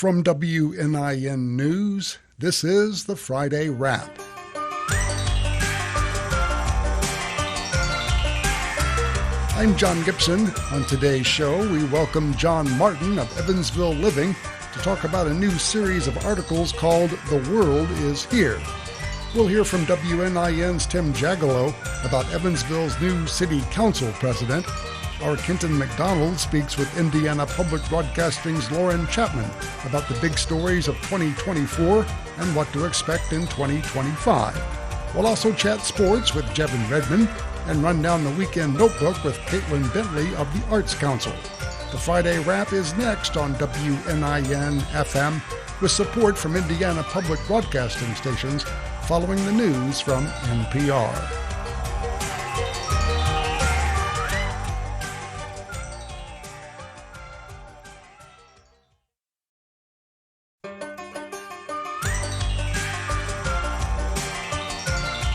From WNIN News, this is the Friday Wrap. I'm John Gibson. On today's show, we welcome John Martin of Evansville Living to talk about a new series of articles called The World is Here. We'll hear from WNIN's Tim Jagalow about Evansville's new city council president. Our Kenton McDonald speaks with Indiana Public Broadcasting's Lauren Chapman about the big stories of 2024 and what to expect in 2025. We'll also chat sports with Jevin Redmond and run down the weekend notebook with Caitlin Bentley of the Arts Council. The Friday Wrap is next on WNIN FM with support from Indiana Public Broadcasting stations following the news from NPR.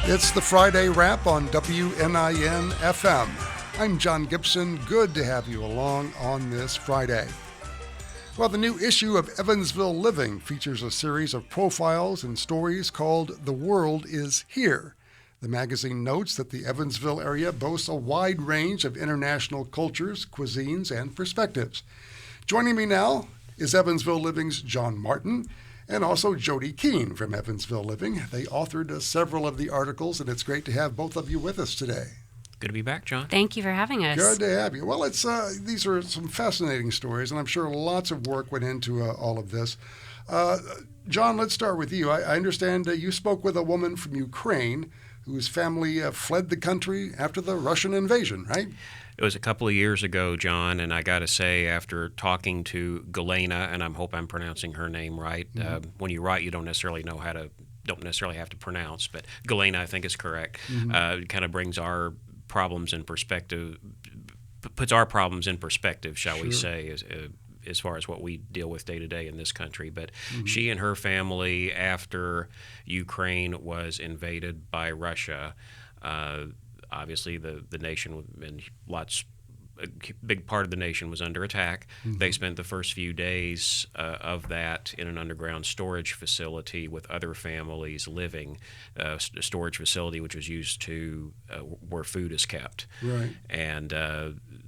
It's the Friday Wrap on WNIN FM. I'm John Gibson. Good to have you along on this Friday. Well, the new issue of Evansville Living features a series of profiles and stories called The World is Here. The magazine notes that the Evansville area boasts a wide range of international cultures, cuisines, and perspectives. Joining me now is Evansville Living's John Martin, and also Jody Keene from Evansville Living. They authored several of the articles, and it's great to have both of you with us today. Good to be back, John. Thank you for having us. Good to have you. Well, these are some fascinating stories, and I'm sure lots of work went into all of this. John, let's start with you. I understand you spoke with a woman from Ukraine whose family fled the country after the Russian invasion, right? It was a couple of years ago, John, and I got to say, after talking to Galena, and I hope I'm pronouncing her name right. When you write, you don't necessarily have to pronounce, but Galena, I think, is correct. It kind of brings our problems in perspective, puts our problems in perspective, shall we say, as far as what we deal with day to day in this country. But she and her family, after Ukraine was invaded by Russia, obviously, the nation and a big part of the nation was under attack. They spent the first few days of that in an underground storage facility with other families living, a storage facility which was used to where food is kept. Right. And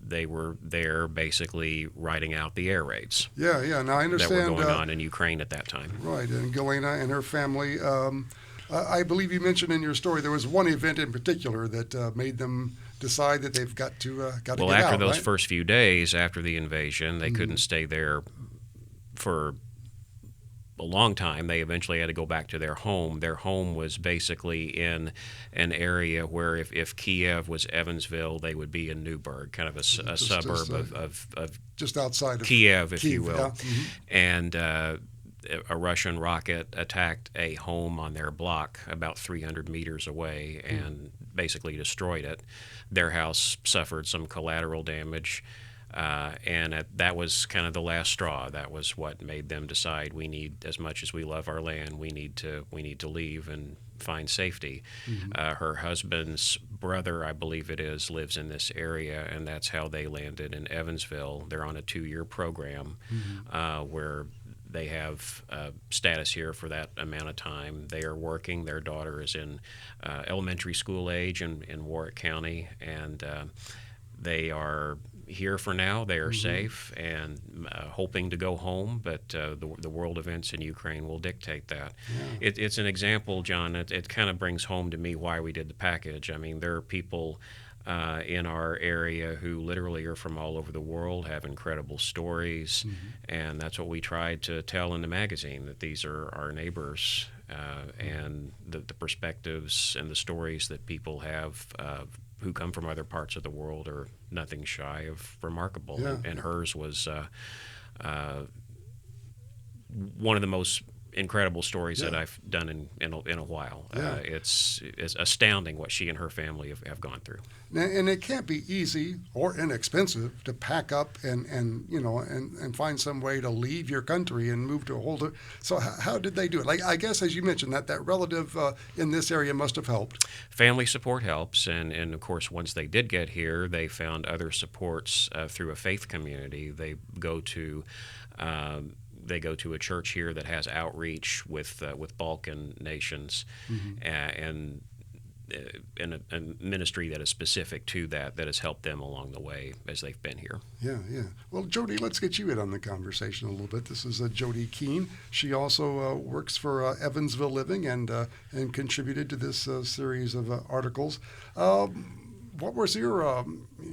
they were there basically riding out the air raids. Yeah. Now I understand that were going on in Ukraine at that time. Right, and Galena and her family. I believe you mentioned in your story there was one event in particular that made them decide that they've got to get out. Well, after those right? first few days after the invasion, they couldn't stay there for a long time. They eventually had to go back to their home. Their home was basically in an area where if Kiev was Evansville, they would be in Newburgh, kind of a suburb of just outside of Kiev, if you will. Yeah. And a Russian rocket attacked a home on their block about 300 meters away and basically destroyed it. Their house suffered some collateral damage, and that was kind of the last straw. That was what made them decide, we need, as much as we love our land, we need to leave and find safety. Her husband's brother, I believe it is, lives in this area, and that's how they landed in Evansville. They're on a 2-year program where they have status here for that amount of time. They are working. Their daughter is in elementary school age in Warwick County, and they are here for now. They are safe and hoping to go home, but the world events in Ukraine will dictate that. Yeah. It's an example, John. It kind of brings home to me why we did the package. I mean, there are people in our area who literally are from all over the world, have incredible stories, and that's what we tried to tell in the magazine, that these are our neighbors, and the perspectives and the stories that people have who come from other parts of the world are nothing shy of remarkable. Yeah. And hers was one of the most incredible stories that I've done in a while. It's astounding what she and her family have gone through. And it can't be easy or inexpensive to pack up and find some way to leave your country and move to a whole. So how did they do it? Like, I guess, as you mentioned, that relative in this area must have helped. Family support helps, and of course, once they did get here, they found other supports through a faith community. They go to they go to a church here that has outreach with Balkan nations, and a ministry that is specific to that has helped them along the way as they've been here. Yeah, yeah. Well, Jody, let's get you in on the conversation a little bit. This is Jody Keene. She also works for Evansville Living and contributed to this series of articles. What was your?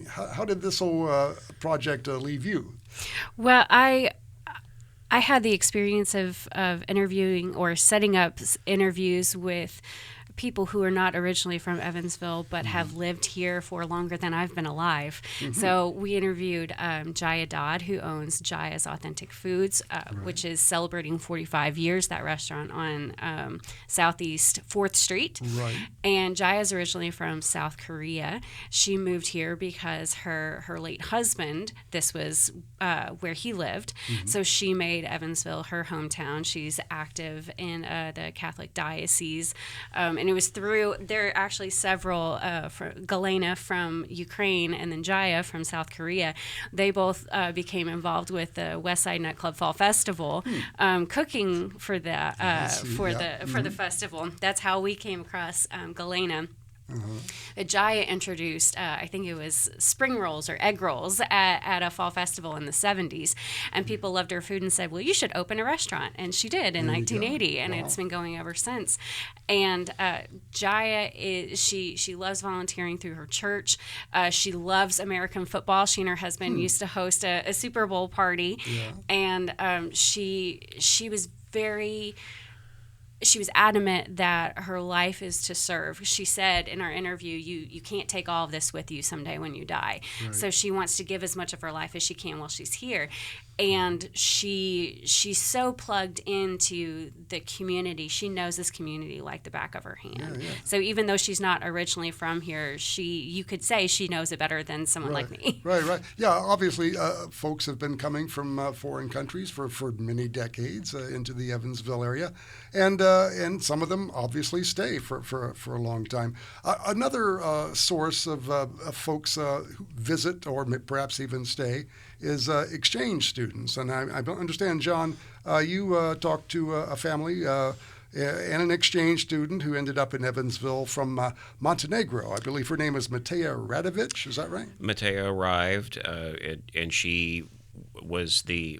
How did this whole project leave you? Well, I had the experience of interviewing or setting up interviews with people who are not originally from Evansville but have lived here for longer than I've been alive. So we interviewed Jaya Dodd, who owns Jaya's Authentic Foods, which is celebrating 45 years, that restaurant on Southeast 4th Street. Right. And Jaya's originally from South Korea. She moved here because her late husband, this was where he lived, so she made Evansville her hometown. She's active in the Catholic diocese, and it was through, there are actually several, Galena from Ukraine and then Jaya from South Korea. They both became involved with the West Side Nightclub Fall Festival, cooking for the the festival. That's how we came across Galena. Jaya introduced, I think it was spring rolls or egg rolls at a fall festival in the 70s, and people loved her food and said, well, you should open a restaurant. And she did in 1980, and it's been going ever since. And Jaya, she loves volunteering through her church. She loves American football. She and her husband used to host a Super Bowl party, and she was adamant that her life is to serve. She said in our interview, you can't take all of this with you someday when you die. Right. So she wants to give as much of her life as she can while she's here. And she's so plugged into the community. She knows this community like the back of her hand. Yeah. So even though she's not originally from here, you could say she knows it better than someone like me. Right. Yeah, obviously folks have been coming from foreign countries for many decades into the Evansville area. And some of them obviously stay for a long time. Another source of folks who visit or perhaps even stay is exchange students. And I understand, John, you talked to a family and an exchange student who ended up in Evansville from Montenegro. I believe her name is Matea Radovic. Is that right? Matea arrived, and she was the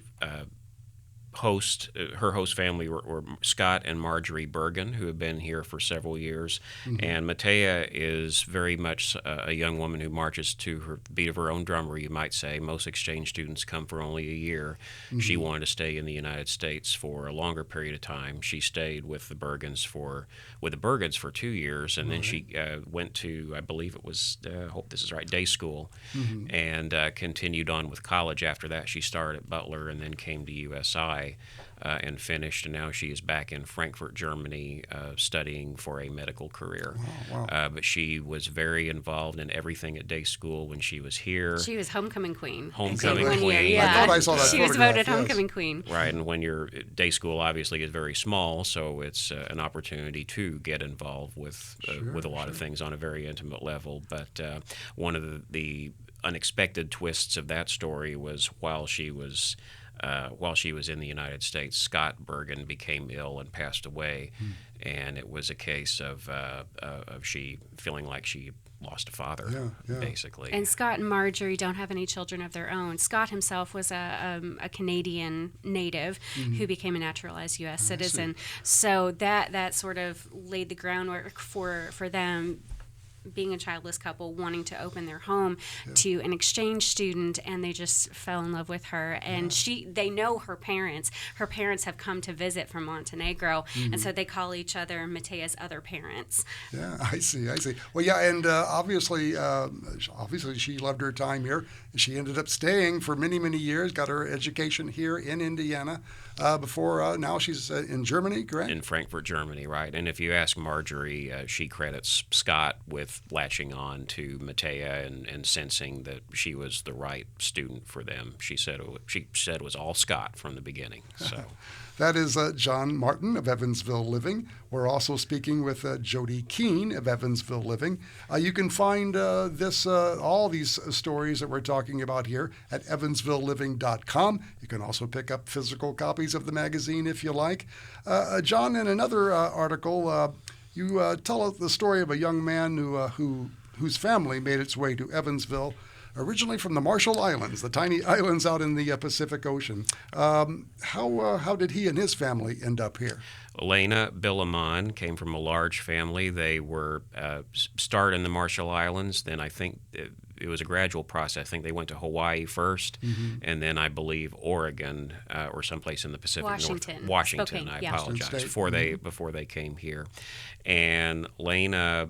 host. Her host family were Scott and Marjorie Bergen, who have been here for several years. And Matea is very much a young woman who marches to her beat of her own drummer, you might say. Most exchange students come for only a year. She wanted to stay in the United States for a longer period of time. She stayed with the Bergens for 2 years, and then she went to, I believe it was, hope this is right, day school, and continued on with college after that. She started at Butler and then came to USI. And finished, and now she is back in Frankfurt, Germany, studying for a medical career. Wow. But she was very involved in everything at day school when she was here. She was homecoming queen. Homecoming queen. Yeah. I thought I saw that. She was voted homecoming queen. Right, and when your day school obviously is very small, so it's an opportunity to get involved with a lot of things on a very intimate level. But one of the unexpected twists of that story was while she was in the United States, Scott Bergen became ill and passed away, and it was a case of she feeling like she lost a father, basically. And Scott and Marjorie don't have any children of their own. Scott himself was a Canadian native who became a naturalized U.S. citizen. So that sort of laid the groundwork for them, being a childless couple, wanting to open their home to an exchange student, and they just fell in love with her. And they know her parents. Her parents have come to visit from Montenegro, and so they call each other Matea's other parents. Yeah, I see. Well, yeah, and obviously she loved her time here. She ended up staying for many, many years, got her education here in Indiana. Before now she's in Germany, correct? In Frankfurt, Germany, right. And if you ask Marjorie, she credits Scott with both latching on to Matea and sensing that she was the right student for them. She said it was all Scott from the beginning. So. That is John Martin of Evansville Living. We're also speaking with Jody Keene of Evansville Living. You can find all these stories that we're talking about here at evansvilleliving.com. You can also pick up physical copies of the magazine if you like. John, in another article, you tell the story of a young man whose family made its way to Evansville, originally from the Marshall Islands, the tiny islands out in the Pacific Ocean. How did he and his family end up here? Elena Billimon came from a large family. They were started in the Marshall Islands. Then I think it was a gradual process. I think they went to Hawaii first, and then I believe Oregon or someplace in the Pacific North. Washington. Spokane, I yeah. apologize before they came here. And Lena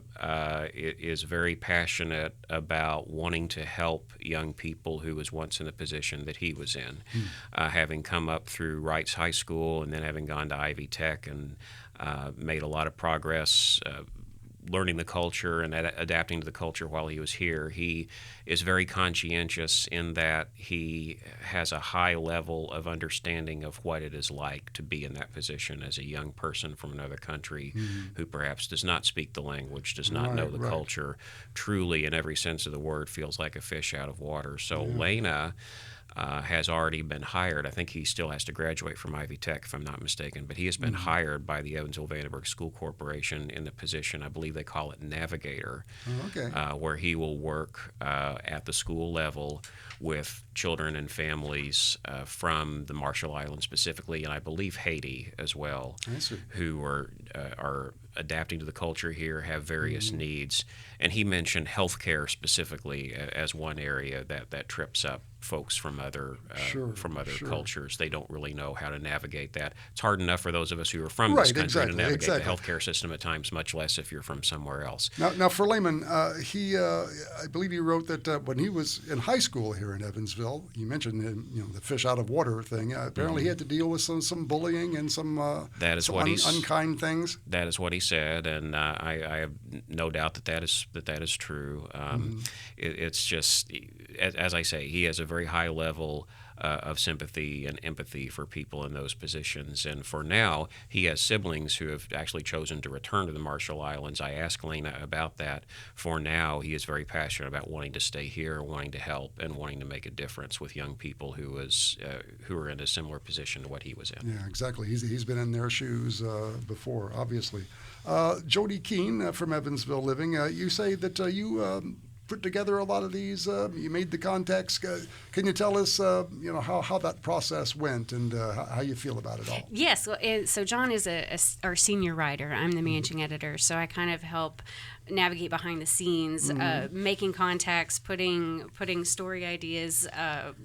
is very passionate about wanting to help young people who was once in the position that he was in, having come up through Wrights High School and then having gone to Ivy Tech and made a lot of progress learning the culture and adapting to the culture while he was here. He is very conscientious in that he has a high level of understanding of what it is like to be in that position as a young person from another country who perhaps does not speak the language, does not know the culture, truly in every sense of the word feels like a fish out of water. So Lena has already been hired. I think he still has to graduate from Ivy Tech, if I'm not mistaken, but he has been hired by the Evansville-Vandenberg School Corporation in the position, I believe they call it navigator, where he will work at the school level with children and families from the Marshall Islands specifically, and I believe Haiti as well, who are adapting to the culture here, have various needs. And he mentioned healthcare specifically as one area that trips up folks from other cultures. They don't really know how to navigate that. It's hard enough for those of us who are from this country to navigate the healthcare system at times, much less if you're from somewhere else. Now for Lehman, I believe he wrote that when he was in high school here in Evansville, you mentioned the fish out of water thing. Apparently he had to deal with some bullying and some unkind things. That is what he said, and I have no doubt that is true. It's just, as I say, he has a very high level of sympathy and empathy for people in those positions. And for now, he has siblings who have actually chosen to return to the Marshall Islands. I asked Lena about that. For now, he is very passionate about wanting to stay here, wanting to help, and wanting to make a difference with young people who are in a similar position to what he was in. Yeah, exactly. He's been in their shoes before, obviously. Jody Keene from Evansville Living, you say that you put together a lot of these. You made the contacts. Can you tell us, how that process went and how you feel about it all? Yes. Well, so John is our senior writer. I'm the managing editor, so I kind of help navigate behind the scenes, making contacts, putting story ideas,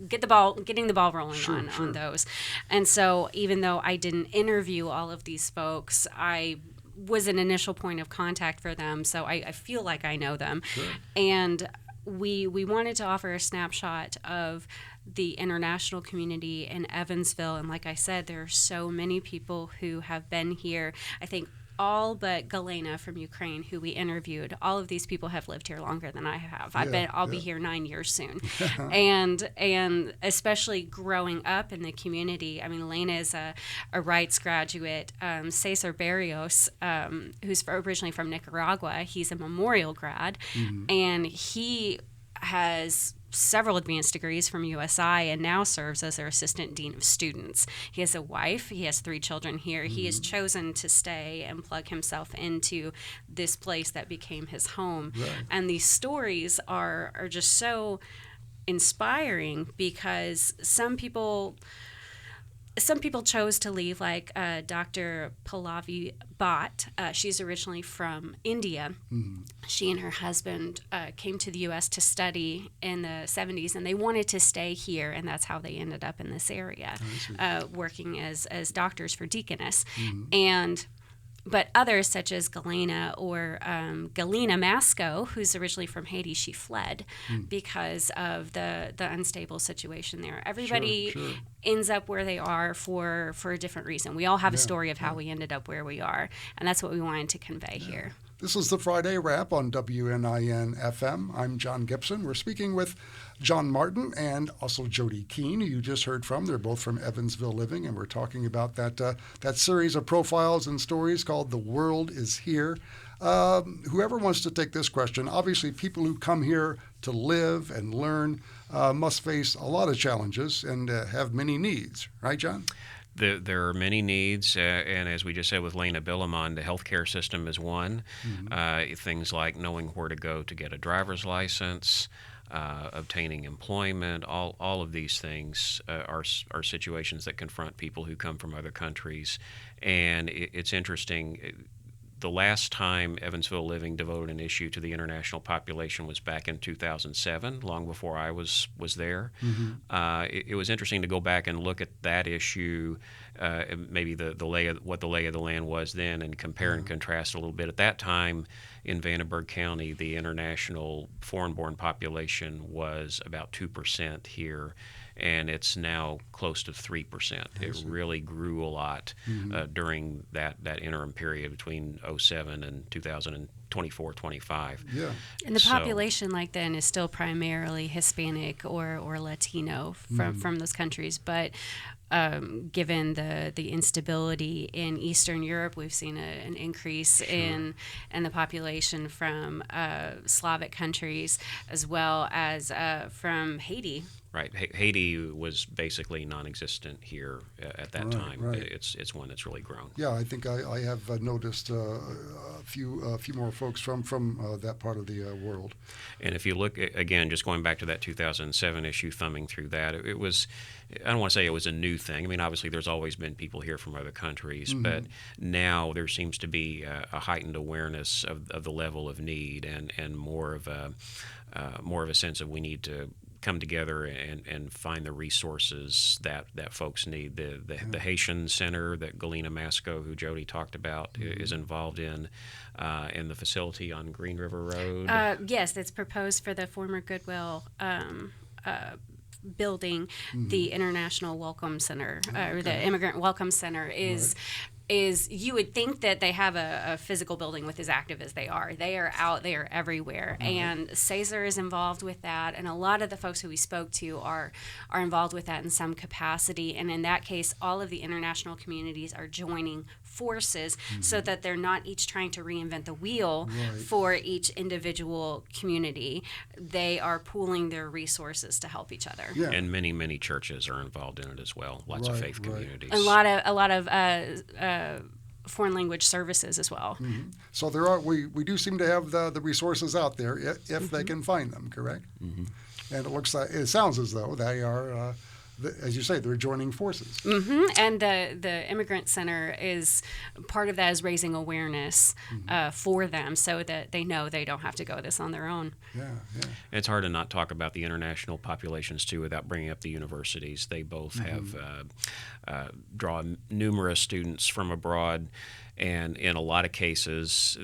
getting the ball rolling on those. And so even though I didn't interview all of these folks, I was an initial point of contact for them, so I feel like I know them. Sure. And we wanted to offer a snapshot of the international community in Evansville, and like I said, there are so many people who have been here. I think all but Galena from Ukraine, who we interviewed, all of these people have lived here longer than I have. I'll be here 9 years soon. and especially growing up in the community, I mean, Elena is a Wrights graduate. Cesar Barrios, who's originally from Nicaragua, he's a Memorial grad, and he has several advanced degrees from USI and now serves as their assistant dean of students. He has a wife. He has 3 children here. He has chosen to stay and plug himself into this place that became his home. Right. And these stories are just so inspiring because some people chose to leave, like Dr. Pallavi Bhatt. She's originally from India. She and her husband came to the U.S. to study in the 70s, and they wanted to stay here, and that's how they ended up in this area, working as doctors for Deaconess. But others, such as Galena or Galena Masco, who's originally from Haiti, she fled because of the unstable situation there. Everybody ends up where they are for a different reason. We all have a story of how we ended up where we are, and that's what we wanted to convey here. This is the Friday Wrap on WNIN FM. I'm John Gibson. We're speaking with John Martin and also Jody Keene, who you just heard from. They're both from Evansville Living, and we're talking about that series of profiles and stories called The World is Here. Whoever wants to take this question, obviously people who come here to live and learn must face a lot of challenges and have many needs. Right, John? There are many needs, and as we just said with Lena Billimon, the healthcare system is one. Things like knowing where to go to get a driver's license, obtaining employment, all of these things are situations that confront people who come from other countries. And it's interesting. The last time Evansville Living devoted an issue to the international population was back in 2007, long before I was there. It was interesting to go back and look at that issue, maybe what the lay of the land was then, and compare and contrast a little bit. At that time, in Vandenberg County, the international foreign-born population was about 2% here, and it's now close to 3%. It really grew a lot during that interim period between 2007 and 2024, 25. Yeah. And the population like then is still primarily Hispanic or Latino from those countries, but given the instability in Eastern Europe, we've seen an increase in the population from Slavic countries as well as from Haiti. Right. Haiti was basically non-existent here at that time. Right. It's one that's really grown. Yeah, I think I have noticed a few more folks from that part of the world. And if you look, again, just going back to that 2007 issue, thumbing through that, it was, I don't want to say it was a new thing. I mean, obviously there's always been people here from other countries, but now there seems to be a heightened awareness of the level of need and more of a sense of we need to come together and find the resources that folks need. The Haitian Center that Galena Masco, who Jody talked about, is involved in the facility on Green River Road. Yes, that's proposed for the former Goodwill building. The International Welcome Center, or the Immigrant Welcome Center is you would think that they have a physical building with as active as they are. They are out there everywhere. And Cesar is involved with that, and a lot of the folks who we spoke to are involved with that in some capacity. And in that case, all of the international communities are joining forces so that they're not each trying to reinvent the wheel for each individual community. They are pooling their resources to help each other. Yeah. And many churches are involved in it as well. Lots of faith communities. A lot of foreign language services as well. So there are we do seem to have the resources out there if they can find them, correct? And it sounds as though they are, as you say, they're joining forces. And the Immigrant Center is part of that is raising awareness for them so that they know they don't have to go this on their own. Yeah. It's hard to not talk about the international populations too without bringing up the universities. They both have draw numerous students from abroad, and in a lot of cases,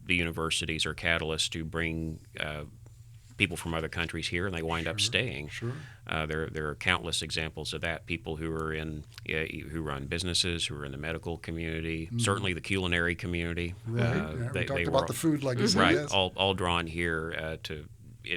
the universities are catalysts to bring people from other countries here, and they wind up staying. There are countless examples of that. People who are who run businesses, who are in the medical community, certainly the culinary community. We talked about the food legacy. Yes. All drawn here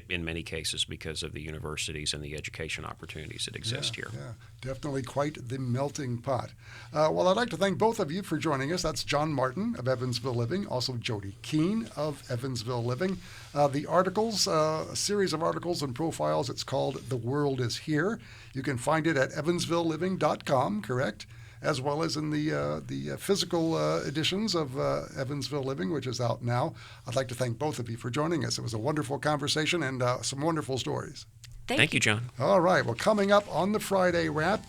in many cases because of the universities and the education opportunities that exist here. Yeah, definitely quite the melting pot. Well, I'd like to thank both of you for joining us. That's John Martin of Evansville Living, also Jody Keene of Evansville Living. The articles, a series of articles and profiles, it's called The World is Here. You can find it at evansvilleliving.com, correct? As well as in the physical editions of Evansville Living, which is out now. I'd like to thank both of you for joining us. It was a wonderful conversation and some wonderful stories. Thank you, John. All right. Well, coming up on the Friday Wrap,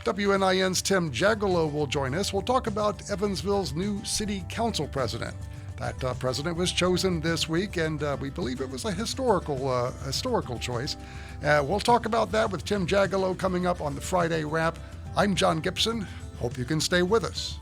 WNIN's Tim Jagallo will join us. We'll talk about Evansville's new city council president. That president was chosen this week, and we believe it was a historical choice. We'll talk about that with Tim Jagallo coming up on the Friday Wrap. I'm John Gibson. Hope you can stay with us.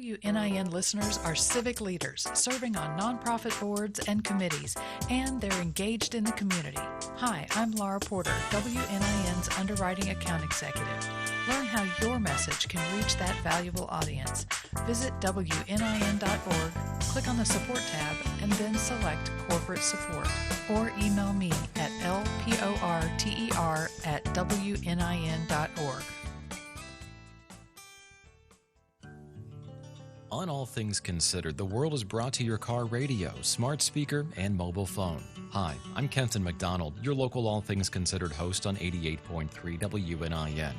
WNIN listeners are civic leaders serving on nonprofit boards and committees, and they're engaged in the community. Hi, I'm Laura Porter, WNIN's Underwriting Account Executive. Learn how your message can reach that valuable audience. Visit WNIN.org, click on the Support tab, and then select Corporate Support. Or email me at lporter@wnin.org. On All Things Considered, the world is brought to your car radio, smart speaker, and mobile phone. Hi, I'm Kenton McDonald, your local All Things Considered host on 88.3 WNIN.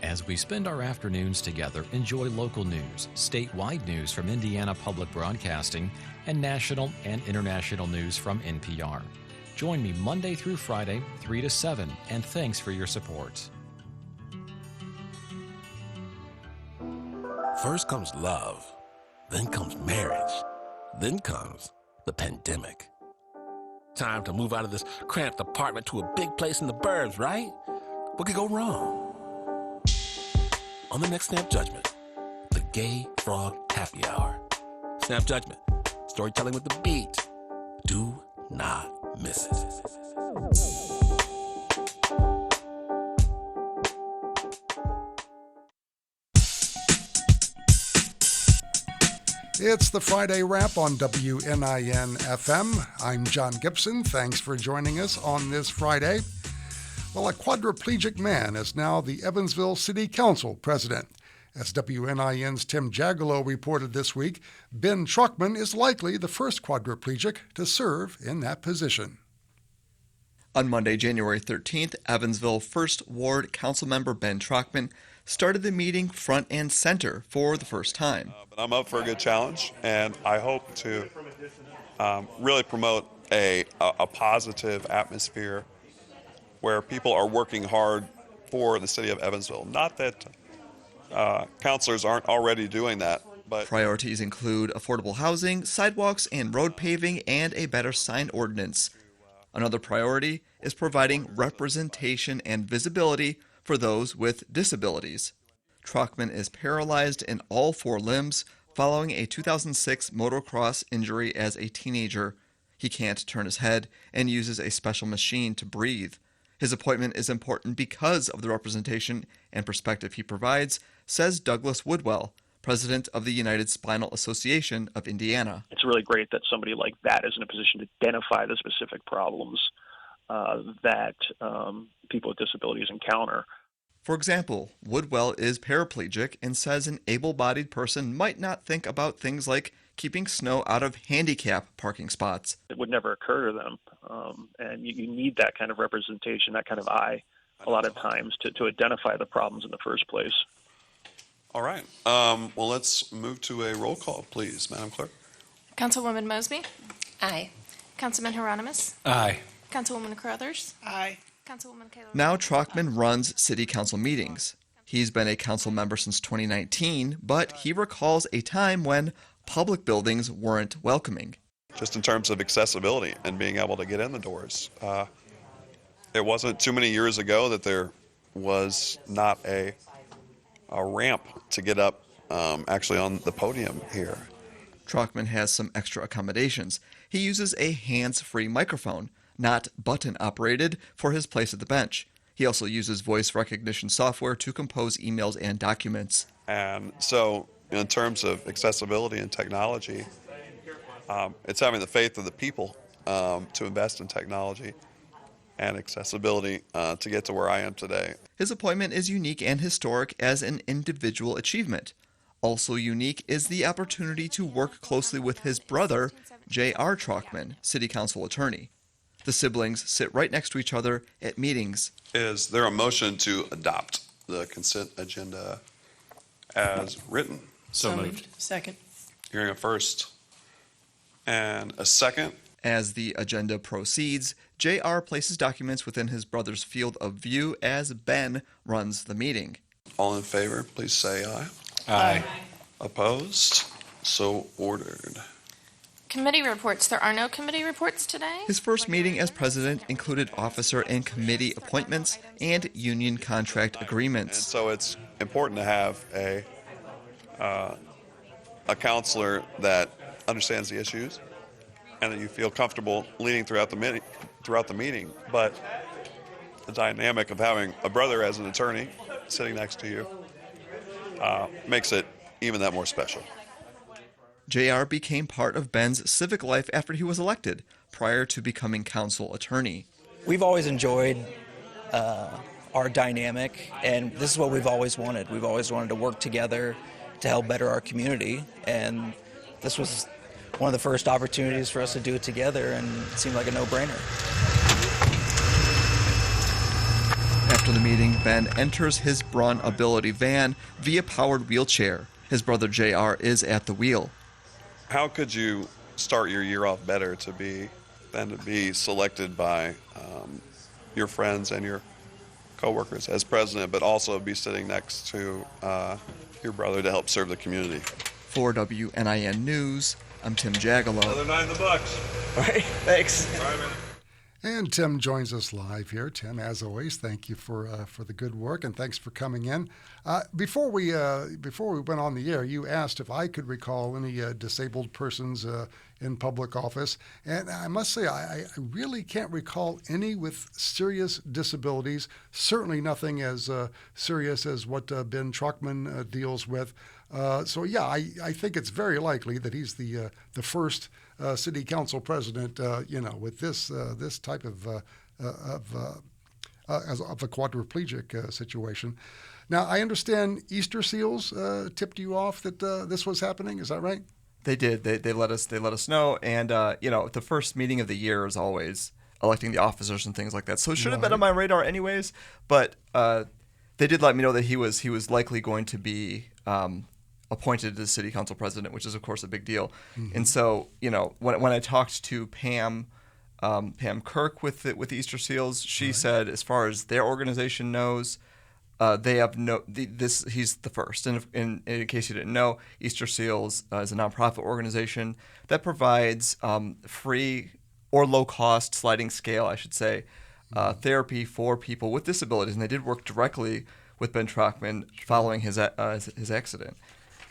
As we spend our afternoons together, enjoy local news, statewide news from Indiana Public Broadcasting, and national and international news from NPR. Join me Monday through Friday, 3 to 7, and thanks for your support. First comes love, then comes marriage, then comes the pandemic. Time to move out of this cramped apartment to a big place in the burbs, right? What could go wrong? On the next Snap Judgment, the Gay Frog Happy Hour. Snap Judgment, storytelling with the beat. Do not miss it. It's the Friday Wrap on WNIN FM. I'm John Gibson. Thanks for joining us on this Friday. Well, a quadriplegic man is now the Evansville City Council president. As WNIN's Tim Jagallo reported this week, Ben Truckman is likely the first quadriplegic to serve in that position. On Monday, January 13th, Evansville 1st Ward Councilmember Ben Truckman started the meeting front and center for the first time. But I'm up for a good challenge, and I hope to really promote a positive atmosphere where people are working hard for the city of Evansville. Not that councilors aren't already doing that, but priorities include affordable housing, sidewalks and road paving, and a better sign ordinance. Another priority is providing representation and visibility for those with disabilities. Truckman is paralyzed in all 4 limbs following a 2006 motocross injury as a teenager. He can't turn his head and uses a special machine to breathe. His appointment is important because of the representation and perspective he provides, says Douglas Woodwell, president of the United Spinal Association of Indiana. It's really great that somebody like that is in a position to identify the specific problems that people with disabilities encounter. For example, Woodwell is paraplegic and says an able-bodied person might not think about things like keeping snow out of handicap parking spots. It would never occur to them, and you need that kind of representation, that kind of eye, a lot of times, to identify the problems in the first place. all right. Well, let's move to a roll call, please, Madam Clerk. Councilwoman Mosby? Aye. Councilman Hieronymus? Aye. Councilwoman Carruthers? Aye. Councilwoman Kaler? Now Truckman runs city council meetings. He's been a council member since 2019, but he recalls a time when public buildings weren't welcoming. Just in terms of accessibility and being able to get in the doors. It wasn't too many years ago that there was not a ramp to get up actually on the podium here. Truckman has some extra accommodations. He uses a hands-free microphone, not button-operated, for his place at the bench. He also uses voice recognition software to compose emails and documents. And so in terms of accessibility and technology, it's having the faith of the people to invest in technology and accessibility to get to where I am today. His appointment is unique and historic as an individual achievement. Also unique is the opportunity to work closely with his brother, J.R. Truckman, city council attorney. The siblings sit right next to each other at meetings. Is there a motion to adopt the consent agenda as written? So moved. Second. Hearing a first and a second. As the agenda proceeds, J.R. places documents within his brother's field of view as Ben runs the meeting. All in favor, please say aye. Aye. Opposed? So ordered. Committee reports. There are no committee reports today. His first meeting as president included officer and committee appointments and union contract And agreements. so it's important to have a counselor that understands the issues and that you feel comfortable leading throughout the meeting. But the dynamic of having a brother as an attorney sitting next to you makes it even that more special. JR became part of Ben's civic life after he was elected, prior to becoming council attorney. We've always enjoyed our dynamic, and this is what we've always wanted. We've always wanted to work together to help better our community, and this was one of the first opportunities for us to do it together, and it seemed like a no-brainer. After the meeting, Ben enters his Braun Ability van via powered wheelchair. His brother JR is at the wheel. How could you start your year off better than to be selected by your friends and your coworkers as president, but also be sitting next to your brother to help serve the community? For WNIN News, I'm Tim Jagalo. Another 9 in the books. All right, thanks. All right, man. And Tim joins us live here. Tim, as always, thank you for the good work, and thanks for coming in. Before we went on the air, you asked if I could recall any disabled persons in public office, and I must say I really can't recall any with serious disabilities. Certainly nothing as serious as what Ben Truckman deals with. So yeah, I think it's very likely that he's the first city council president, with this type of a quadriplegic situation. Now, I understand Easter Seals tipped you off that this was happening. Is that right? They did. They let us know. And the first meeting of the year is always electing the officers and things like that. So it should have been on my radar anyways. But they did let me know that he was likely going to be appointed as city council president, which is of course a big deal. Mm-hmm. And so, when I talked to Pam Kirk with Easter Seals, she said, as far as their organization knows, they have he's the first. And in case you didn't know, Easter Seals is a nonprofit organization that provides free or low cost sliding scale, I should say, therapy for people with disabilities. And they did work directly with Ben Truckman following his accident.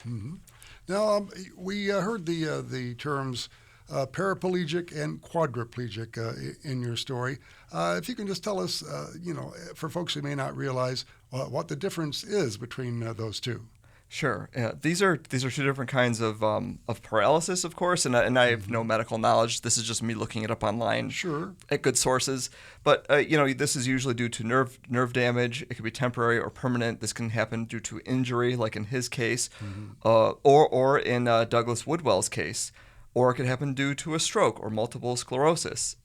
Mm-hmm. Now, we heard the terms paraplegic and quadriplegic in your story. If you can just tell us, for folks who may not realize what the difference is between those two. Sure. These are two different kinds of paralysis, of course, and I have no medical knowledge. This is just me looking it up online. Sure. At good sources. But this is usually due to nerve damage. It could be temporary or permanent. This can happen due to injury, like in his case, or in Douglas Woodwell's case, or it could happen due to a stroke or multiple sclerosis.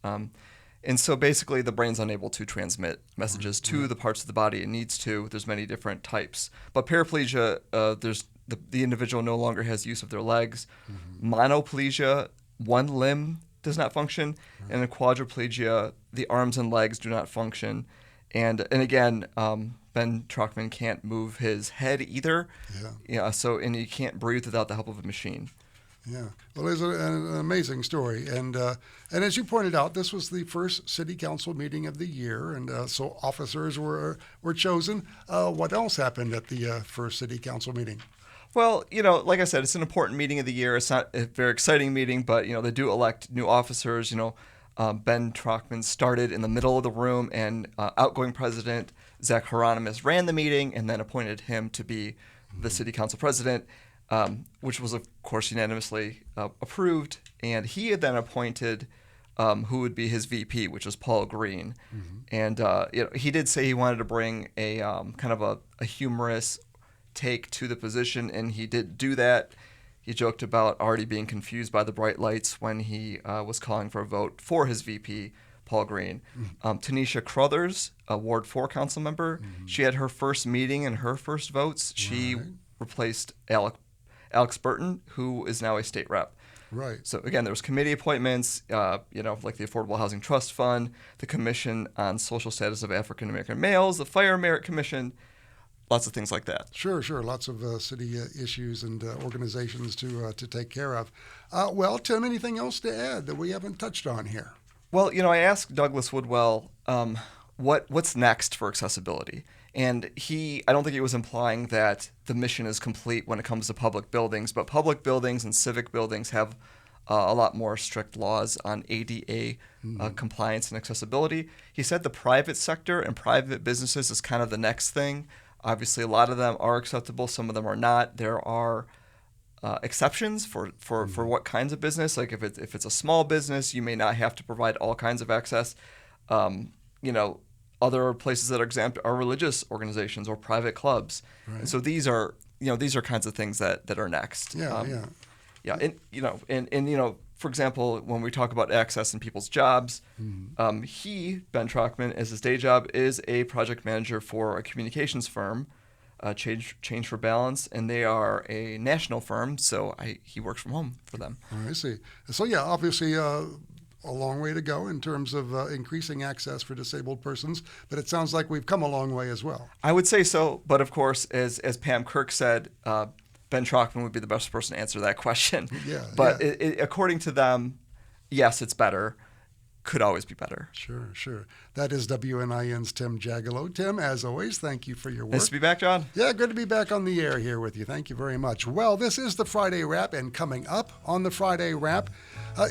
And so basically the brain's unable to transmit messages to the parts of the body it needs to. There's many different types. But paraplegia, there's the individual no longer has use of their legs. Mm-hmm. Monoplegia, one limb does not function. Right. And in quadriplegia, the arms and legs do not function. And again, Ben Truckman can't move his head either. Yeah. And he can't breathe without the help of a machine. Yeah, well, it's an amazing story, and as you pointed out, this was the first city council meeting of the year, and so officers were chosen. What else happened at the first city council meeting? Well, like I said, it's an important meeting of the year. It's not a very exciting meeting, but they do elect new officers. Ben Truckman started in the middle of the room, and outgoing president Zach Hieronymus ran the meeting, and then appointed him to be the city council president. Which was, of course, unanimously approved. And he had then appointed who would be his VP, which was Paul Green. Mm-hmm. And he did say he wanted to bring a kind of a humorous take to the position, and he did do that. He joked about already being confused by the bright lights when he was calling for a vote for his VP, Paul Green. Mm-hmm. Tanisha Crothers, a Ward 4 council member, she had her first meeting and her first votes. She replaced Alex Burton, who is now a state rep. Right. So again, there was committee appointments, like the Affordable Housing Trust Fund, the Commission on Social Status of African American Males, the Fire Merit Commission, lots of things like that. Sure. Lots of city issues and organizations to take care of. Well, Tim, anything else to add that we haven't touched on here? Well, I asked Douglas Woodwell what's next for accessibility. And I don't think he was implying that the mission is complete when it comes to public buildings, but public buildings and civic buildings have a lot more strict laws on ADA compliance and accessibility. He said the private sector and private businesses is kind of the next thing. Obviously, a lot of them are acceptable. Some of them are not. There are exceptions for what kinds of business. Like if it's a small business, you may not have to provide all kinds of access. Other places that are exempt are religious organizations or private clubs. Right. And so these are kinds of things that are next. Yeah. And for example, when we talk about access in people's jobs, Ben Trockman, as his day job, is a project manager for a communications firm, Change for Balance, and they are a national firm, so he works from home for them. I see. So yeah, obviously a long way to go in terms of increasing access for disabled persons, but it sounds like we've come a long way as well. I would say so, but of course, as Pam Kirk said, Ben Trockman would be the best person to answer that question. Yeah. But according to them, yes, it's better. Could always be better. Sure. That is WNIN's Tim Jagelow. Tim, as always, thank you for your work. Nice to be back, John. Yeah, good to be back on the air here with you. Thank you very much. Well, this is the Friday Wrap, and coming up on the Friday Wrap,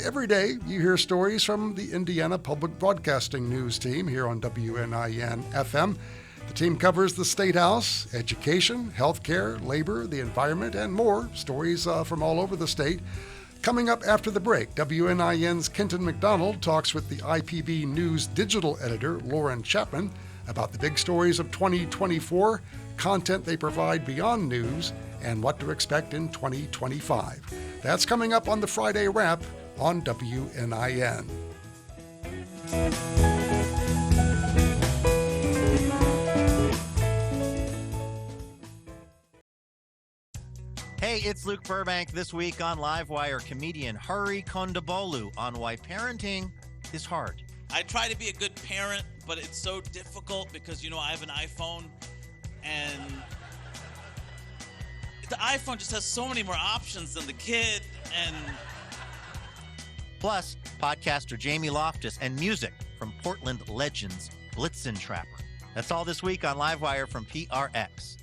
every day you hear stories from the Indiana Public Broadcasting News team here on WNIN FM. The team covers the State House, education, healthcare, labor, the environment, and more stories from all over the state. Coming up after the break, WNIN's Kenton McDonald talks with the IPB News digital editor, Lauren Chapman, about the big stories of 2024, content they provide beyond news, and what to expect in 2025. That's coming up on the Friday Wrap on WNIN. Hey, it's Luke Burbank. This week on Livewire, comedian Hari Kondabolu on why parenting is hard. I try to be a good parent, but it's so difficult because, I have an iPhone, and the iPhone just has so many more options than the kid, and... Plus, podcaster Jamie Loftus and music from Portland legends Blitzen Trapper. That's all this week on Livewire from PRX.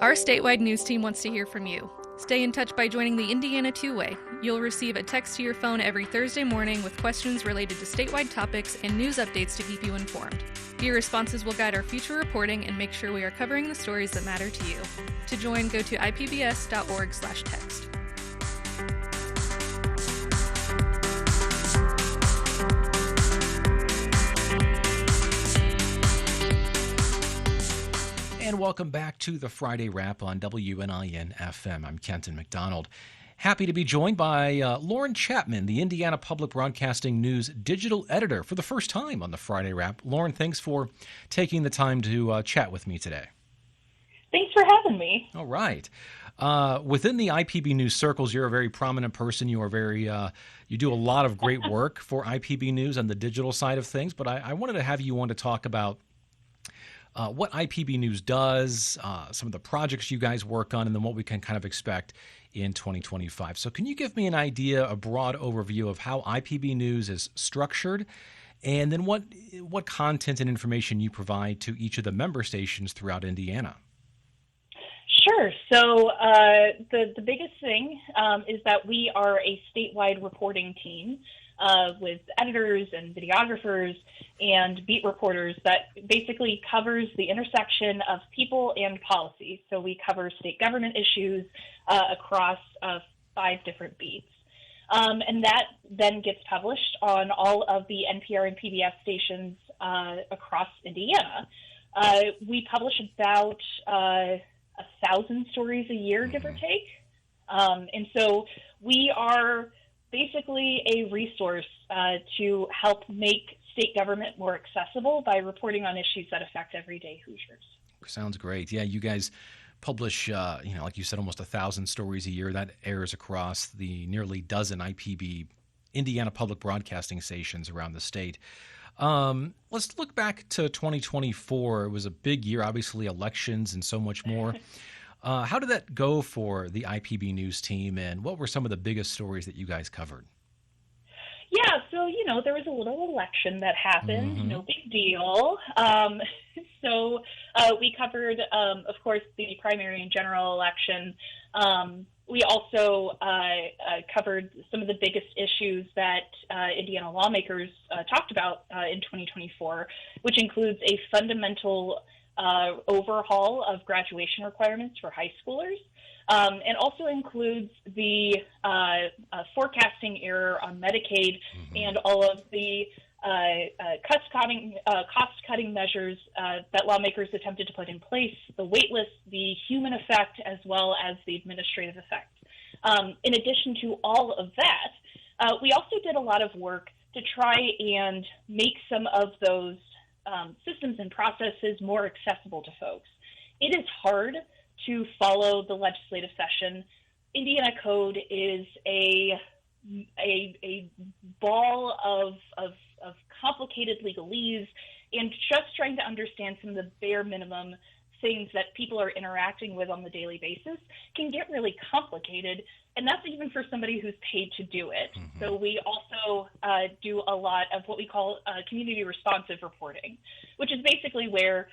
Our statewide news team wants to hear from you. Stay in touch by joining the Indiana Two-Way. You'll receive a text to your phone every Thursday morning with questions related to statewide topics and news updates to keep you informed. Your responses will guide our future reporting and make sure we are covering the stories that matter to you. To join, go to ipbs.org/text. And welcome back to the Friday Wrap on WNIN FM. I'm Kenton McDonald. Happy to be joined by Lauren Chapman, the Indiana Public Broadcasting News digital editor, for the first time on the Friday Wrap. Lauren, thanks for taking the time to chat with me today. Thanks for having me. All right. Within the IPB News circles, you're a very prominent person. You are you do a lot of great work for IPB News on the digital side of things. But I wanted to have you on to talk about what IPB News does, some of the projects you guys work on, and then what we can kind of expect in 2025. So can you give me an idea, a broad overview of how IPB News is structured, and then what content and information you provide to each of the member stations throughout Indiana? Sure. So the biggest thing is that we are a statewide reporting team with editors and videographers and beat reporters that basically covers the intersection of people and policy. So we cover state government issues across 5 different beats. And that then gets published on all of the NPR and PBS stations across Indiana. We publish about 1,000 stories a year, give or take. And so we are basically a resource to help make state government more accessible by reporting on issues that affect everyday Hoosiers. Sounds great. Yeah, you guys publish, like you said, almost 1,000 stories a year. That airs across the nearly dozen IPB Indiana Public Broadcasting stations around the state. Let's look back to 2024. It was a big year, obviously, elections and so much more. How did that go for the IPB News team, and what were some of the biggest stories that you guys covered? Yeah, Yeah, so, there was a little election that happened, no big deal. So we covered, of course, the primary and general election. We also covered some of the biggest issues that Indiana lawmakers talked about in 2024, which includes a fundamental overhaul of graduation requirements for high schoolers. And also includes the forecasting error on Medicaid and all of the cost-cutting measures that lawmakers attempted to put in place, the wait list, the human effect, as well as the administrative effect. In addition to all of that, we also did a lot of work to try and make some of those systems and processes more accessible to folks. It is hard to follow the legislative session. Indiana Code is a ball of complicated legalese, and just trying to understand some of the bare minimum things that people are interacting with on the daily basis can get really complicated, and that's even for somebody who's paid to do it. So we also do a lot of what we call community responsive reporting, which is basically where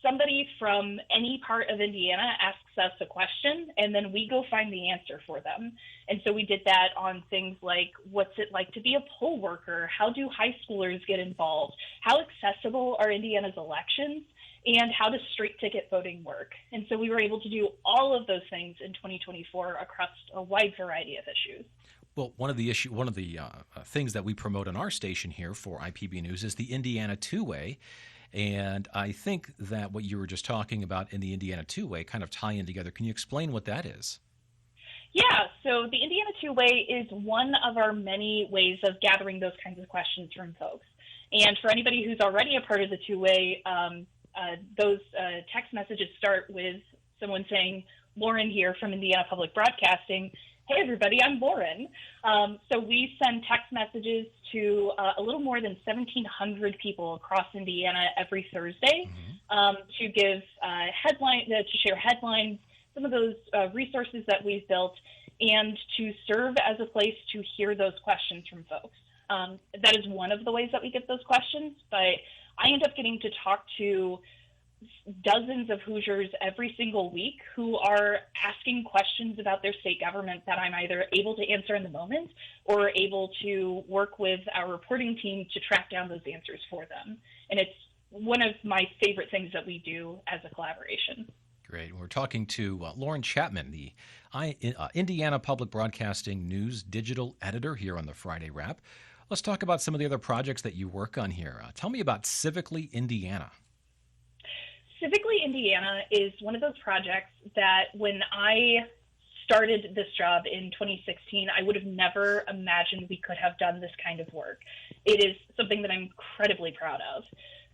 somebody from any part of Indiana asks us a question, and then we go find the answer for them. And so we did that on things like, what's it like to be a poll worker? How do high schoolers get involved? How accessible are Indiana's elections? And how does straight ticket voting work? And so we were able to do all of those things in 2024 across a wide variety of issues. Well, one of the things that we promote on our station here for IPB News is the Indiana Two-Way. And I think that what you were just talking about in the Indiana Two-Way kind of tie in together. Can you explain what that is? Yeah, so the Indiana Two-Way is one of our many ways of gathering those kinds of questions from folks. And for anybody who's already a part of the Two-Way, those text messages start with someone saying, Lauren here from Indiana Public Broadcasting. Hey, everybody, I'm Lauren. So we send text messages to a little more than 1,700 people across Indiana every Thursday to give to share headlines, some of those resources that we've built, and to serve as a place to hear those questions from folks. That is one of the ways that we get those questions, but I end up getting to talk to dozens of Hoosiers every single week who are asking questions about their state government that I'm either able to answer in the moment or able to work with our reporting team to track down those answers for them. And it's one of my favorite things that we do as a collaboration. Great. We're talking to Lauren Chapman, the Indiana Public Broadcasting News digital editor here on the Friday Wrap. Let's talk about some of the other projects that you work on here. Tell me about Civically Indiana. Civically Indiana is one of those projects that when I started this job in 2016, I would have never imagined we could have done this kind of work. It is something that I'm incredibly proud of.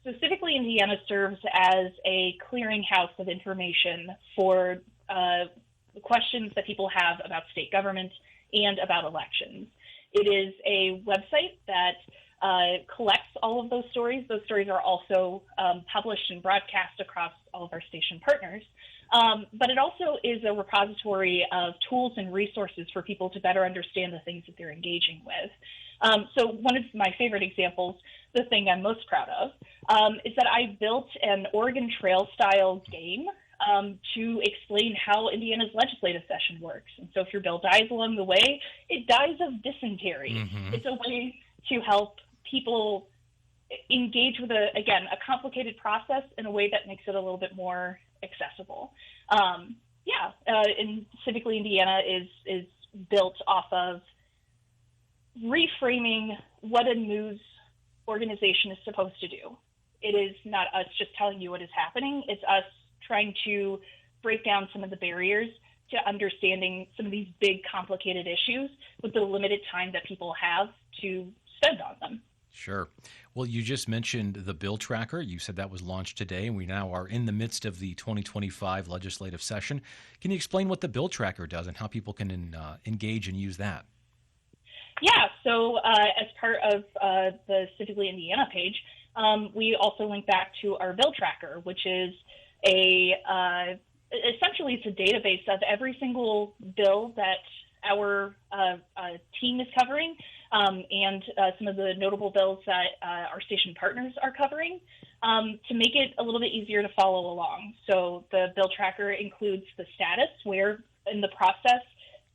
So Civically Indiana serves as a clearinghouse of information for questions that people have about state government and about elections. It is a website that collects all of those stories. Those stories are also published and broadcast across all of our station partners. But it also is a repository of tools and resources for people to better understand the things that they're engaging with. So one of my favorite examples, the thing I'm most proud of, is that I built an Oregon Trail style game to explain how Indiana's legislative session works. And so if your bill dies along the way, it dies of dysentery. It's a way to help people engage with a complicated process in a way that makes it a little bit more accessible. And Civically Indiana is built off of reframing what a news organization is supposed to do. It is not us just telling you what is happening. It's us trying to break down some of the barriers to understanding some of these big, complicated issues with the limited time that people have to spend on them. Sure. Well, you just mentioned the bill tracker. You said that was launched today, and we now are in the midst of the 2025 legislative session. Can you explain what the bill tracker does and how people can engage and use that? Yeah, so as part of the Civically Indiana page, we also link back to our bill tracker, which is essentially it's a database of every single bill that our team is covering, and some of the notable bills that our station partners are covering to make it a little bit easier to follow along. So the bill tracker includes the status, where in the process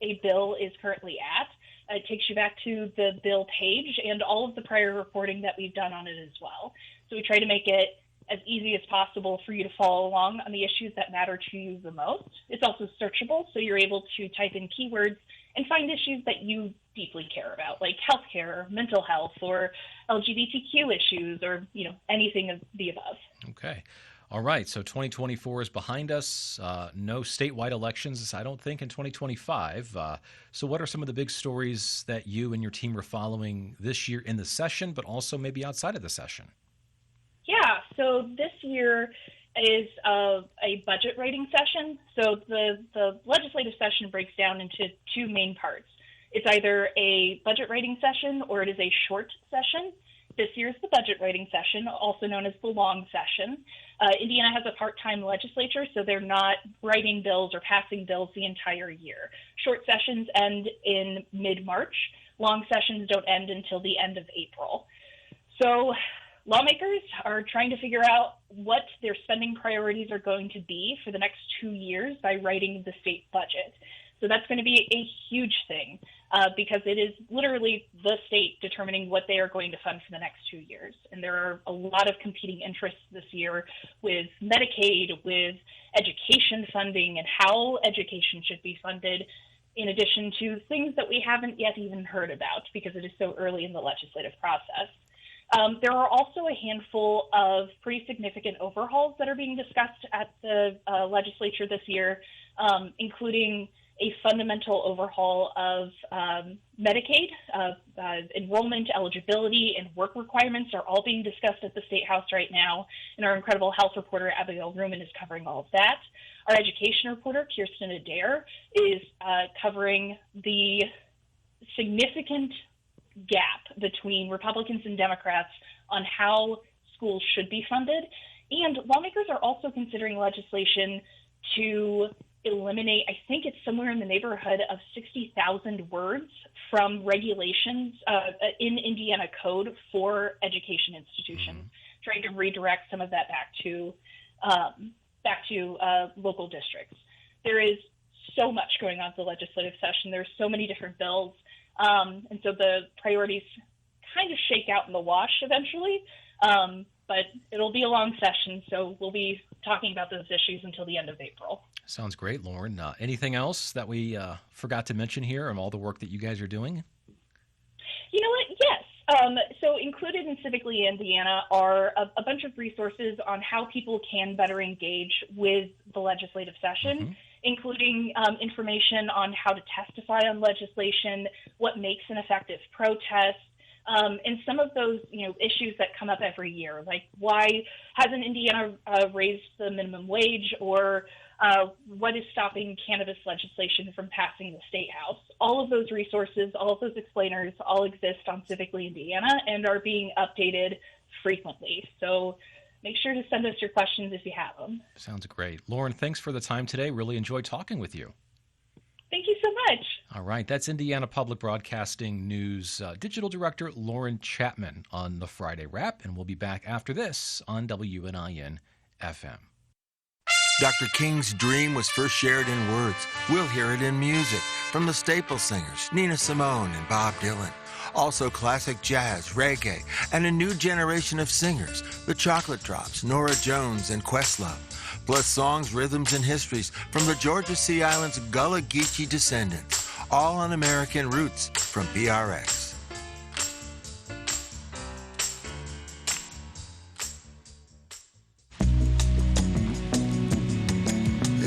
a bill is currently at. It takes you back to the bill page and all of the prior reporting that we've done on it as well. So we try to make it as easy as possible for you to follow along on the issues that matter to you the most. It's also searchable, so you're able to type in keywords and find issues that you deeply care about, like healthcare, mental health, or LGBTQ issues, or anything of the above. Okay. All right, so 2024 is behind us. No statewide elections, I don't think, in 2025. So what are some of the big stories that you and your team are following this year in the session, but also maybe outside of the session? Yeah, so this year is a budget writing session. So the legislative session breaks down into two main parts. It's either a budget writing session or it is a short session. This year's the budget writing session, also known as the long session. Indiana has a part-time legislature, so they're not writing bills or passing bills the entire year. Short sessions end in mid-March. Long sessions don't end until the end of April. So lawmakers are trying to figure out what their spending priorities are going to be for the next 2 years by writing the state budget. So that's going to be a huge thing because it is literally the state determining what they are going to fund for the next 2 years. And there are a lot of competing interests this year with Medicaid, with education funding and how education should be funded, in addition to things that we haven't yet even heard about because it is so early in the legislative process. There are also a handful of pretty significant overhauls that are being discussed at the legislature this year, including a fundamental overhaul of Medicaid. Enrollment, eligibility, and work requirements are all being discussed at the State House right now, and our incredible health reporter, Abigail Ruman, is covering all of that. Our education reporter, Kirsten Adair, is covering the significant gap between Republicans and Democrats on how schools should be funded. And lawmakers are also considering legislation to eliminate, I think it's somewhere in the neighborhood of 60,000 words from regulations in Indiana code for education institutions, trying to redirect some of that back to local districts. There is so much going on in the legislative session. There's so many different bills. And so the priorities kind of shake out in the wash eventually, but it'll be a long session, so we'll be talking about those issues until the end of April. Sounds great, Lauren. Anything else that we forgot to mention here on all the work that you guys are doing? You know what? Yes. So included in Civically Indiana are a bunch of resources on how people can better engage with the legislative session, including information on how to testify on legislation, what makes an effective protest, and some of those issues that come up every year, like why hasn't Indiana raised the minimum wage, or what is stopping cannabis legislation from passing the State House. All of those resources, all of those explainers all exist on Civically Indiana and are being updated frequently. So make sure to send us your questions if you have them. Sounds great. Lauren, thanks for the time today. Really enjoyed talking with you. Thank you so much. All right. That's Indiana Public Broadcasting News Digital Director Lauren Chapman on the Friday Wrap, and we'll be back after this on WNIN FM. Dr. King's dream was first shared in words. We'll hear it in music from the staple singers, Nina Simone and Bob Dylan. Also classic jazz, reggae, and a new generation of singers, the Chocolate Drops, Norah Jones, and Questlove. Plus songs, rhythms, and histories from the Georgia Sea Islands Gullah Geechee descendants. All on American roots from PRX.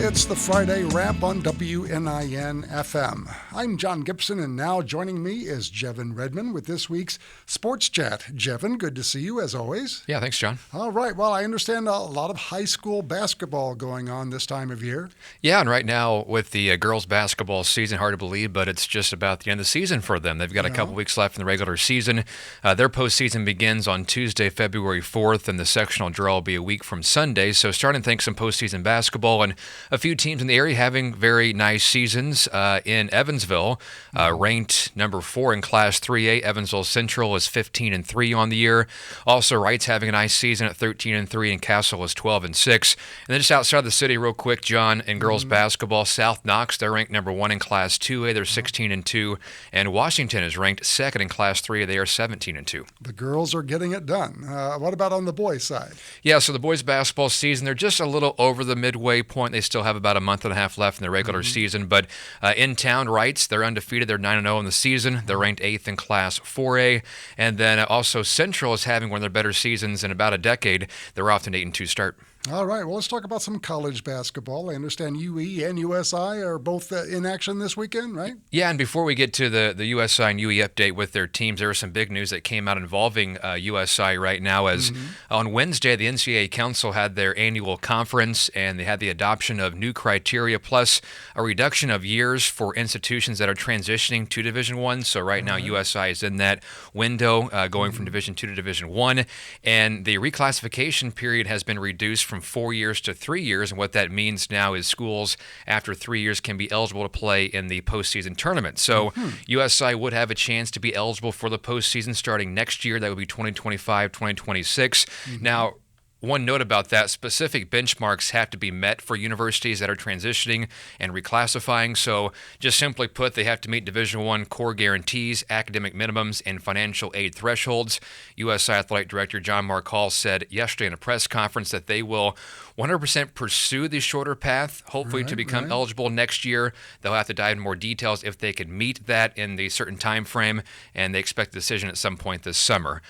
It's the Friday Wrap on WNIN FM. I'm John Gibson, and now joining me is Jevin Redmond with this week's Sports Chat. Jevin, good to see you as always. Yeah, thanks, John. All right. Well, I understand a lot of high school basketball going on this time of year. Yeah, and right now with the girls' basketball season, hard to believe, but it's just about the end of the season for them. They've got a couple weeks left in the regular season. Their postseason begins on Tuesday, February 4th, and the sectional draw will be a week from Sunday. So starting to think some postseason basketball and a few teams in the area having very nice seasons. In Evansville, ranked number 4 in Class 3A, Evansville Central is 15-3 on the year. Also, Wright's having a nice season at 13-3, and Castle is 12-6. And then just outside the city, real quick, John, in girls basketball, South Knox, they're ranked number 1 in Class 2A, they're 16-2, and Washington is ranked 2nd in Class 3A, they are 17-2. The girls are getting it done. What about on the boys' side? Yeah, so the boys basketball season, they're just a little over the midway point. They still have about a month and a half left in the regular season, but in town, Wrights, they're undefeated. They're 9-0 in the season. They're ranked 8th in Class 4A, and then also Central is having one of their better seasons in about a decade. They're off to an 8-2 start. All right, well, let's talk about some college basketball. I understand UE and USI are both in action this weekend, right? Yeah, and before we get to the USI and UE update with their teams, there was some big news that came out involving USI right now as on Wednesday, the NCAA Council had their annual conference, and they had the adoption of new criteria plus a reduction of years for institutions that are transitioning to Division I. So right now, USI is in that window going from Division II to Division I, and the reclassification period has been reduced from 4 years to 3 years, and what that means now is schools after 3 years can be eligible to play in the postseason tournament. So USI would have a chance to be eligible for the postseason starting next year. That would be 2025, 2026. Now, one note about that, specific benchmarks have to be met for universities that are transitioning and reclassifying. So just simply put, they have to meet Division I core guarantees, academic minimums, and financial aid thresholds. USI Athletic Director John Mark Hall said yesterday in a press conference that they will 100% pursue the shorter path, hopefully to become eligible next year. They'll have to dive into more details if they can meet that in the certain time frame, and they expect a decision at some point this summer.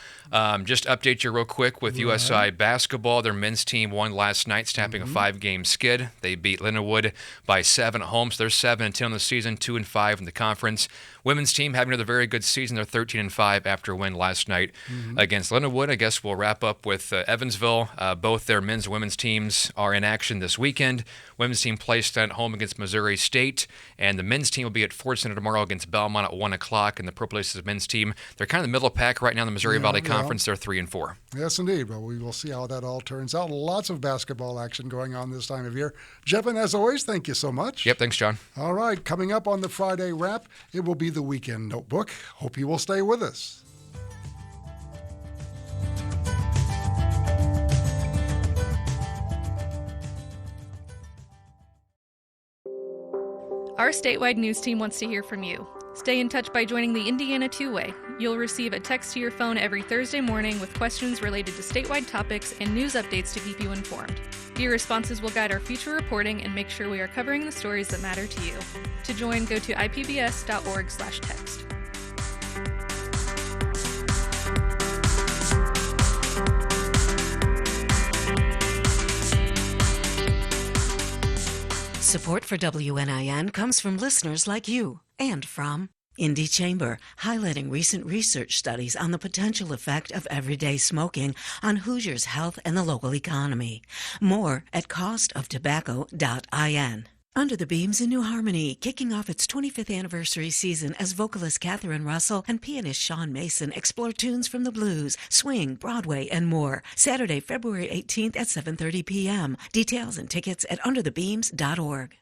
Just update you real quick with USI basketball. Their men's team won last night, snapping a 5-game skid. They beat Lindenwood by 7 at home, so they're 7-10 in the season, 2-5 in the conference. Women's team having another very good season. They're 13-5 after a win last night against Lindenwood. I guess we'll wrap up with Evansville. Both their men's and women's teams are in action this weekend. Women's team plays at home against Missouri State, and the men's team will be at Ford Center tomorrow against Belmont at 1 o'clock. And the Pro Places men's team, they're kind of the middle of the pack right now in the Missouri Valley Conference. They're 3-4. Yes, indeed. Well, we will see how that all turns out. Lots of basketball action going on this time of year. Jevin, as always, thank you so much. Yep, thanks, John. All right, coming up on the Friday wrap, it will be the Weekend Notebook. Hope you will stay with us. Our statewide news team wants to hear from you. Stay in touch by joining the Indiana Two-Way. You'll receive a text to your phone every Thursday morning with questions related to statewide topics and news updates to keep you informed. Your responses will guide our future reporting and make sure we are covering the stories that matter to you. To join, go to ipbs.org/text. Support for WNIN comes from listeners like you and from Indy Chamber, highlighting recent research studies on the potential effect of everyday smoking on Hoosiers' health and the local economy. More at costoftobacco.in. Under the Beams in New Harmony, kicking off its 25th anniversary season as vocalist Catherine Russell and pianist Sean Mason explore tunes from the blues, swing, Broadway, and more. Saturday, February 18th at 7:30 p.m. Details and tickets at underthebeams.org.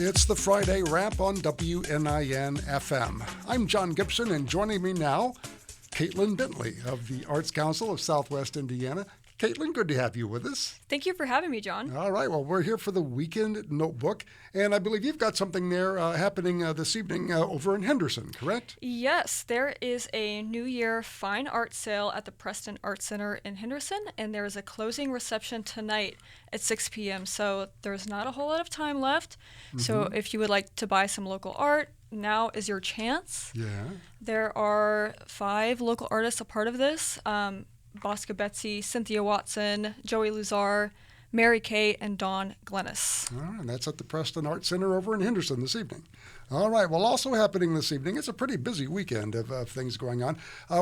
It's the Friday wrap on WNIN FM. I'm John Gibson, and joining me now, Caitlin Bentley of the Arts Council of Southwest Indiana. Caitlin, good to have you with us. Thank you for having me, John. All right. Well, we're here for the Weekend Notebook, and I believe you've got something there happening this evening over in Henderson, correct? Yes, there is a New Year fine art sale at the Preston Art Center in Henderson, and there is a closing reception tonight at 6 p.m., so there's not a whole lot of time left. So if you would like to buy some local art, now is your chance. Yeah. There are 5 local artists a part of this. Bosca Betsy, Cynthia Watson, Joey Luzar, Mary Kay, and Dawn Glennis. All right, and that's at the Preston Art Center over in Henderson this evening. All right. Well, also happening this evening, it's a pretty busy weekend of things going on.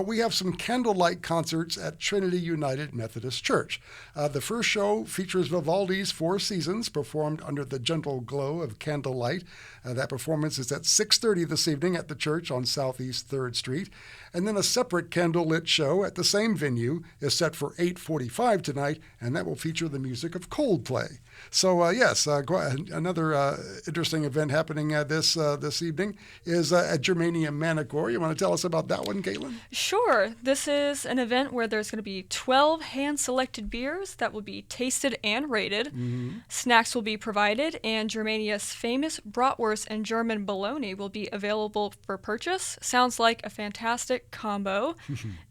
We have some candlelight concerts at Trinity United Methodist Church. The first show features Vivaldi's Four Seasons, performed under the gentle glow of candlelight. That performance is at 6:30 this evening at the church on Southeast 3rd Street. And then a separate candlelit show at the same venue is set for 8:45 tonight, and that will feature the music of Coldplay. So, yes, another interesting event happening this evening is at Germanium Manicure. You want to tell us about that one, Caitlin? Sure. This is an event where there's going to be 12 hand-selected beers that will be tasted and rated. Mm-hmm. Snacks will be provided, and Germania's famous bratwurst and German bologna will be available for purchase. Sounds like a fantastic combo.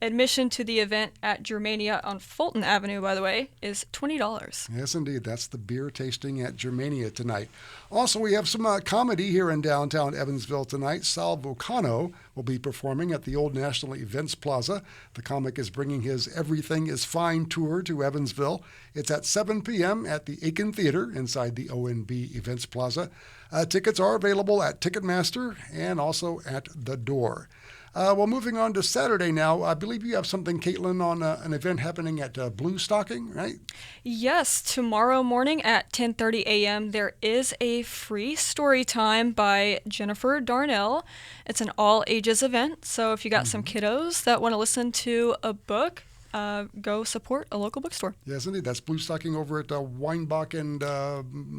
Admission to the event at Germania on Fulton Avenue, by the way, is $20. Yes, indeed. That's the beer tasting at Germania tonight. Also, we have some comedy here in downtown Evansville tonight. Sal Vulcano will be performing at the Old National Events Plaza. The comic is bringing his Everything is Fine tour to Evansville. It's at 7 p.m. at the Aiken Theater inside the ONB Events Plaza. Tickets are available at Ticketmaster and also at The Door. Well, moving on to Saturday now, I believe you have something, Caitlin, on an event happening at Blue Stocking, right? Yes, tomorrow morning at 10:30 a.m. there is a free story time by Jennifer Darnell. It's an all-ages event, so if you got some kiddos that want to listen to a book, go support a local bookstore. Yes, indeed. That's Blue Stocking over at Weinbach and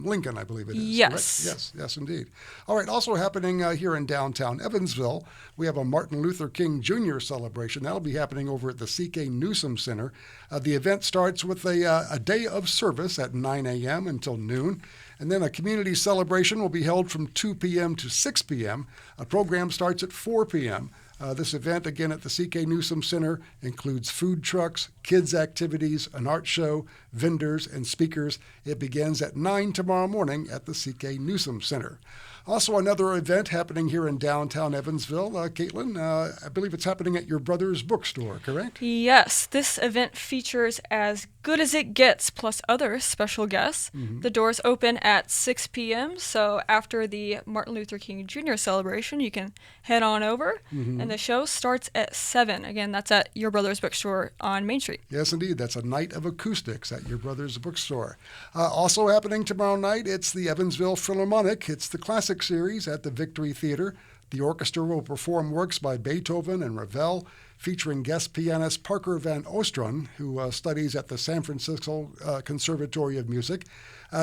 Lincoln, I believe it is. Yes. Correct? Yes, indeed. All right, also happening here in downtown Evansville, we have a Martin Luther King Jr. celebration. That'll be happening over at the C.K. Newsom Center. The event starts with a day of service at 9 a.m. until noon. And then a community celebration will be held from 2 p.m. to 6 p.m. A program starts at 4 p.m. This event, again, at the C.K. Newsom Center, includes food trucks, kids' activities, an art show, vendors, and speakers. It begins at 9 tomorrow morning at the C.K. Newsom Center. Also, another event happening here in downtown Evansville. Caitlin, I believe it's happening at your brother's bookstore, correct? Yes, this event features As Good as It Gets, plus other special guests. Mm-hmm. The doors open at 6 p.m., so after the Martin Luther King Jr. celebration, you can head on over, and the show starts at 7. Again, that's at your brother's bookstore on Main Street. Yes, indeed. That's a night of acoustics at your brother's bookstore. Also happening tomorrow night, it's the Evansville Philharmonic. It's the classic series at the Victory Theater. The orchestra will perform works by Beethoven and Ravel, featuring guest pianist Parker Van Oostrum, who studies at the San Francisco Conservatory of Music.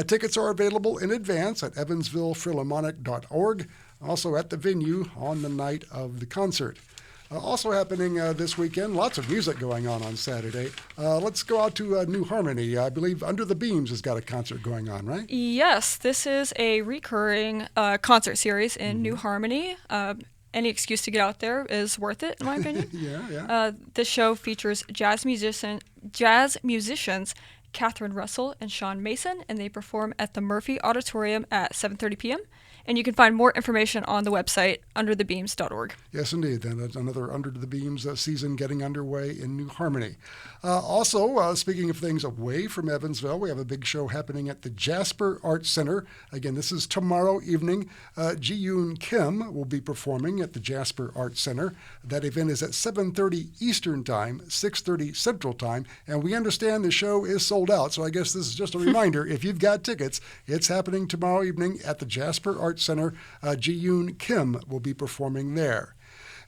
Tickets are available in advance at evansvillephilharmonic.org, also at the venue on the night of the concert. Also happening this weekend, lots of music going on Saturday. Let's go out to New Harmony. I believe Under the Beams has got a concert going on, right? Yes, this is a recurring concert series in New Harmony. Any excuse to get out there is worth it, in my opinion. Yeah. This show features jazz musicians Catherine Russell and Sean Mason, and they perform at the Murphy Auditorium at 7:30 p.m. And you can find more information on the website, underthebeams.org. Yes, indeed. Then another Under the Beams season getting underway in New Harmony. Also, speaking of things away from Evansville, we have a big show happening at the Jasper Art Center. Again, this is tomorrow evening. Ji-Yoon Kim will be performing at the Jasper Art Center. That event is at 7:30 Eastern Time, 6:30 Central Time, and we understand the show is sold out, so I guess this is just a reminder. If you've got tickets, it's happening tomorrow evening at the Jasper Art Center. Ji-Yoon Kim will be performing there.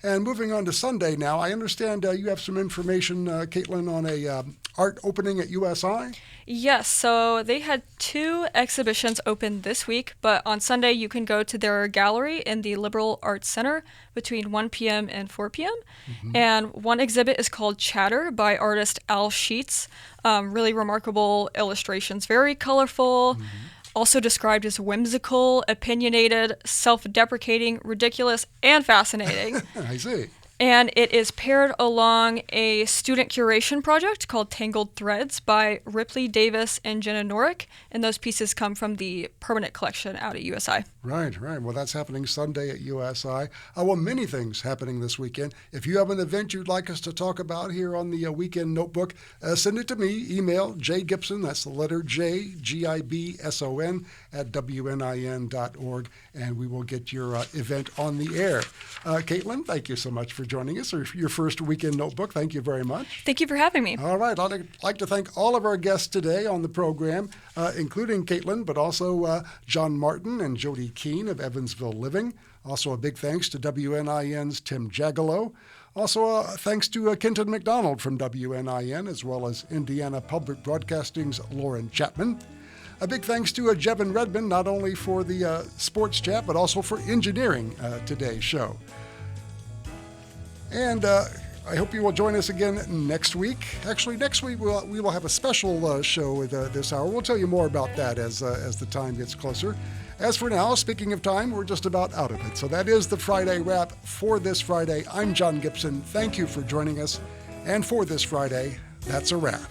And moving on to Sunday now, I understand you have some information, Caitlin, on a art opening at USI? Yes, so they had 2 exhibitions open this week, but on Sunday you can go to their gallery in the Liberal Arts Center between 1 p.m. and 4 p.m. And one exhibit is called Chatter by artist Al Sheets. Really remarkable illustrations, very colorful. Also described as whimsical, opinionated, self-deprecating, ridiculous, and fascinating. I see. And it is paired along a student curation project called Tangled Threads by Ripley Davis and Jenna Norick. And those pieces come from the permanent collection out at USI. Right. Well, that's happening Sunday at USI. Well, many things happening this weekend. If you have an event you'd like us to talk about here on the Weekend Notebook, send it to me. Email jgibson, that's the letter J, Gibson, at WNIN.org, and we will get your event on the air. Caitlin, thank you so much for joining us, or your first Weekend Notebook. Thank you very much. Thank you for having me. All right. I'd like to thank all of our guests today on the program, including Caitlin, but also John Martin and Jody Keene of Evansville Living. Also a big thanks to WNIN's Tim Jagalow. Also, thanks to Kenton McDonald from WNIN, as well as Indiana Public Broadcasting's Lauren Chapman. A big thanks to Jevin Redmond, not only for the sports chat, but also for engineering today's show. And I hope you will join us again next week. Actually, next week we will have a special show at this hour. We'll tell you more about that as the time gets closer. As for now, speaking of time, we're just about out of it. So that is the Friday wrap for this Friday. I'm John Gibson. Thank you for joining us. And for this Friday, that's a wrap.